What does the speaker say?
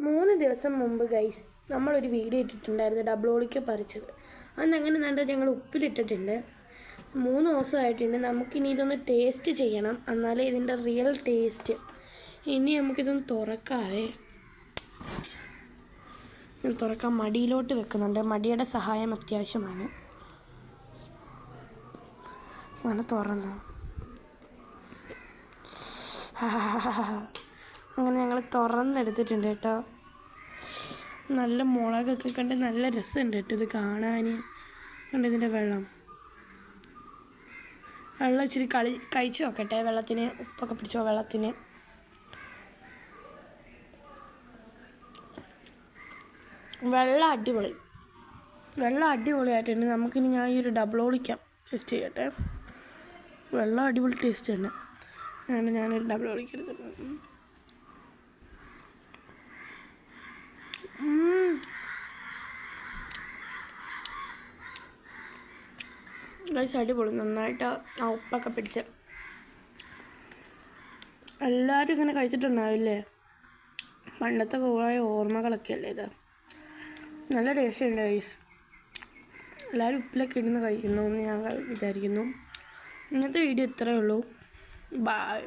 3 ദിവസം മുമ്പ് ഗൈസ് നമ്മളൊരു വീഡിയോ ഇട്ടിട്ടുണ്ടായിരുന്നു ഡബിളോളിക്ക പറിച്ചത്. അന്നങ്ങനെ നല്ല ഞങ്ങൾ ഉപ്പിലിട്ടിട്ടുണ്ട്. 3 ദിവസമായിട്ടുണ്ട്. നമുക്കിനി ഇതൊന്ന് ടേസ്റ്റ് ചെയ്യണം, എന്നാലേ ഇതിൻ്റെ റിയൽ ടേസ്റ്റ്. ഇനി നമുക്കിതൊന്ന് തുറക്കാവേ. തുറക്കാൻ മടിയിലോട്ട് വെക്കുന്നുണ്ട്. മടിയുടെ സഹായം അത്യാവശ്യമാണ്. അങ്ങനെ തുറന്നു. അങ്ങനെ ഞങ്ങൾ തുറന്നെടുത്തിട്ടുണ്ട് കേട്ടോ. നല്ല മുളകൊക്കെ കണ്ട് നല്ല രസമുണ്ട് കേട്ടോ ഇത് കാണാൻ. കണ്ട് ഇതിൻ്റെ വെള്ളം ഇച്ചിരി കഴിച്ച് നോക്കട്ടെ. വെള്ളത്തിന് ഉപ്പൊക്കെ പിടിച്ചോ വെള്ളത്തിന്. വെള്ളം അടിപൊളിയായിട്ടുണ്ട്. നമുക്കിനി ഞാൻ ഈ ഒരു ഡബിളോളിക്കാം ടേസ്റ്റ് ചെയ്യട്ടെ. വെള്ളം അടിപൊളി ടേസ്റ്റ് തന്നെ. അങ്ങനെ ഞാനൊരു ഡബിളോളിക്ക എടുത്തിട്ടുണ്ട്. ഗൈസ് അടിപൊളി, നന്നായിട്ട് ആ ഉപ്പൊക്കെ പിടിച്ച്. എല്ലാവരും ഇങ്ങനെ കഴിച്ചിട്ടുണ്ടാവില്ലേ? പണ്ടത്തെ കുറേ ഓർമ്മകളൊക്കെ അല്ലേ ഇത്. നല്ല ടേസ്റ്റ് ഉണ്ട് ഗൈസ്. എല്ലാവരും ഉപ്പിലൊക്കെ ഇടുന്ന് കഴിക്കുന്നു എന്ന് ഞാൻ വിചാരിക്കുന്നു. ഇന്നത്തെ വീഡിയോ ഇത്രയേ ഉള്ളൂ. ബൈ.